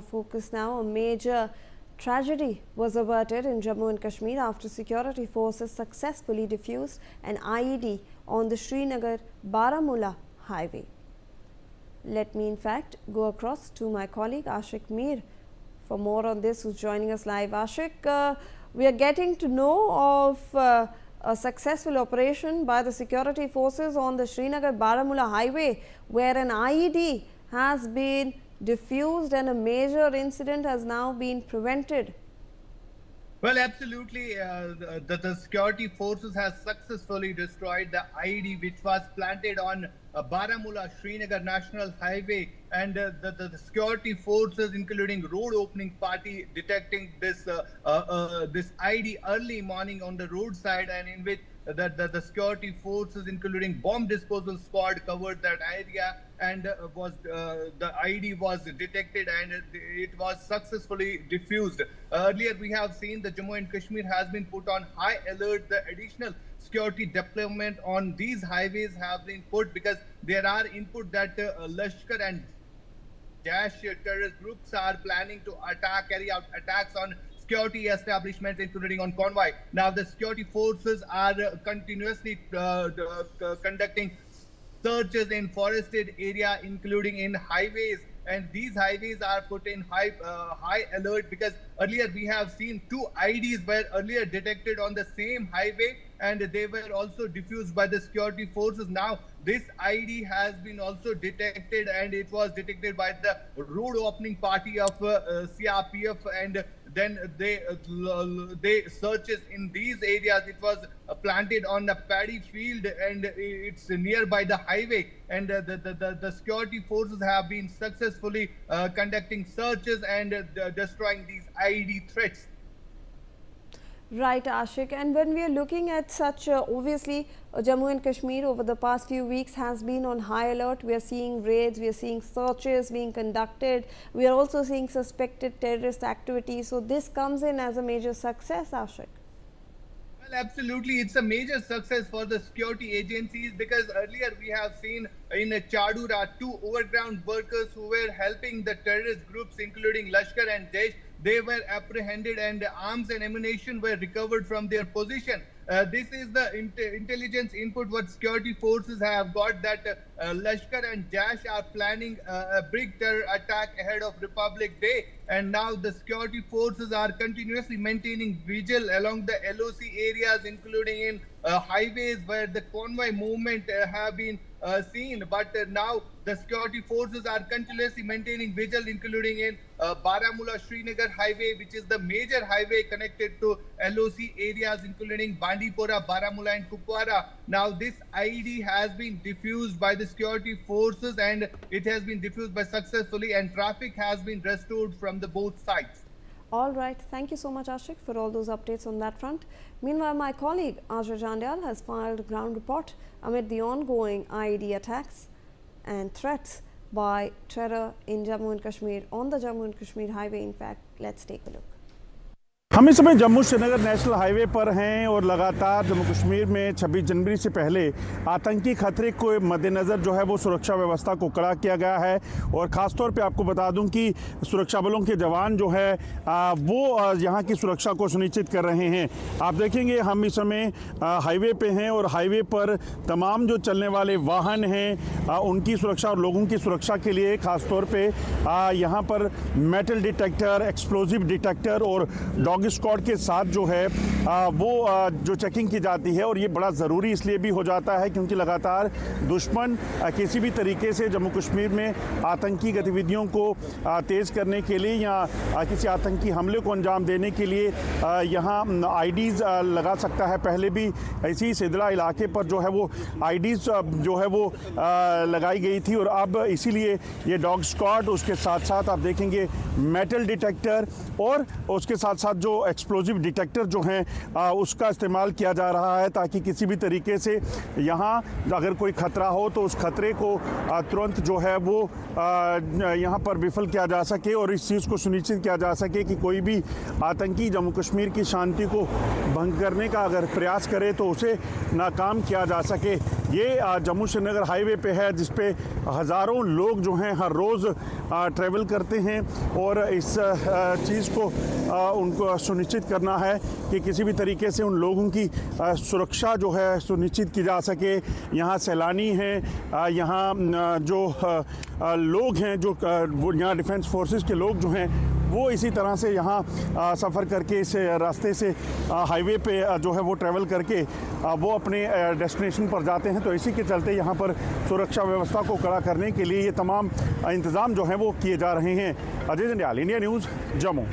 Focus now. A major tragedy was averted in Jammu and Kashmir after security forces successfully defused an IED on the Srinagar-Baramulla highway. Let me in fact go across to my colleague Ashik Mir for more on this, who's joining us live. Ashik, we are getting to know of a successful operation by the security forces on the Srinagar-Baramulla highway, where an IED has been diffused and a major incident has now been prevented. Well, absolutely. The security forces has successfully destroyed the IED which was planted on Baramulla Srinagar National Highway, and the security forces, including road opening party, detecting this this IED early morning on the roadside, and in which the security forces, including bomb disposal squad, covered that area, and the IED was detected and it was successfully diffused. Earlier, we have seen the Jammu and Kashmir has been put on high alert. The additional security deployment on these highways have been put because there are input that Lashkar and Jaish terrorist groups are planning to carry out attacks on security establishments, including on convoy. Now, the security forces are continuously conducting searches in forested area, including in highways, and these highways are put in high alert because earlier we have seen two IEDs were earlier detected on the same highway, and they were also diffused by the security forces. Now this IED has been also detected, and it was detected by the road opening party of CRPF, and then they searches in these areas. It was planted on a paddy field, and it's nearby the highway, and the security forces have been successfully conducting searches and destroying these IED threats. Right, Ashik. And when we are looking at such, obviously, Jammu and Kashmir over the past few weeks has been on high alert. We are seeing raids, we are seeing searches being conducted. We are also seeing suspected terrorist activity. So this comes in as a major success, Ashik. Well, absolutely. It's a major success for the security agencies because earlier we have seen in Chadura, two overground workers who were helping the terrorist groups, including Lashkar and Jaish. They were apprehended and arms and ammunition were recovered from their position. This is the intelligence input what security forces have got, that Lashkar and Jaish are planning a big terror attack ahead of Republic Day. And now the security forces are continuously maintaining vigil along the LOC areas, including in highways where the convoy movement have been seen. But now the security forces are continuously maintaining vigil, including in Baramulla Srinagar highway, which is the major highway connected to LOC areas, including Bandipora, Baramulla and Kupwara. Now this IED has been diffused by the security forces, and it has been diffused by successfully, and traffic has been restored from the both sides. All right. Thank you so much, Ashik, for all those updates on that front. Meanwhile, my colleague Ajay Jandyal has filed a ground report amid the ongoing IED attacks and threats by terror in Jammu and Kashmir, on the Jammu and Kashmir highway. In fact, let's take a look. हम इस समय Jammu Srinagar national highway पर हैं और लगातार जम्मू कश्मीर में 26 जनवरी से पहले आतंकी खतरे को मद्देनज़र जो है वो सुरक्षा व्यवस्था को कड़ा किया गया है। और ख़ास तौर पे आपको बता दूं कि सुरक्षा बलों के जवान जो है वो यहाँ की सुरक्षा को सुनिश्चित कर रहे हैं। आप देखेंगे हम इस समय हाईवे पे हैं और हाईवे पर तमाम जो चलने वाले वाहन हैं उनकी सुरक्षा और लोगों की सुरक्षा के लिए ख़ास तौर पर यहाँ पर मेटल डिटेक्टर, एक्सप्लोजिव डिटेक्टर और डॉग स्क्वाड के साथ जो है वो जो चेकिंग की जाती है। और ये बड़ा ज़रूरी इसलिए भी हो जाता है क्योंकि लगातार दुश्मन किसी भी तरीके से जम्मू कश्मीर में आतंकी गतिविधियों को तेज़ करने के लिए या किसी आतंकी हमले को अंजाम देने के लिए यहाँ आईडीज़ लगा सकता है। पहले भी इसी सिदरा इलाके पर जो है वो आईडीज़ जो है वो लगाई गई थी, और अब इसीलिए ये डॉग स्क्वाड, उसके साथ साथ आप देखेंगे मेटल डिटेक्टर और उसके साथ साथ जो एक्सप्लोजिव डिटेक्टर जो हैं उसका इस्तेमाल किया जा रहा है, ताकि किसी भी तरीके से यहाँ अगर कोई ख़तरा हो तो उस ख़तरे को तुरंत जो है वो यहाँ पर विफल किया जा सके और इस चीज़ को सुनिश्चित किया जा सके कि कोई भी आतंकी जम्मू कश्मीर की शांति को भंग करने का अगर प्रयास करे तो उसे नाकाम किया जा सके। ये जम्मू श्रीनगर हाईवे पे है, जिस पे हज़ारों लोग जो हैं हर रोज़ ट्रैवल करते हैं और इस चीज़ को उनको सुनिश्चित करना है कि किसी भी तरीके से उन लोगों की सुरक्षा जो है सुनिश्चित की जा सके। यहाँ सैलानी हैं, यहाँ जो लोग हैं, जो यहाँ डिफेंस फोर्सेस के लोग जो हैं वो इसी तरह से यहाँ सफ़र करके इस रास्ते से हाईवे पे जो है वो ट्रैवल करके वो अपने डेस्टिनेशन पर जाते हैं। तो इसी के चलते यहाँ पर सुरक्षा व्यवस्था को कड़ा करने के लिए ये तमाम इंतज़ाम जो हैं वो किए जा रहे हैं। Ajay Jandial, India news, Jammu.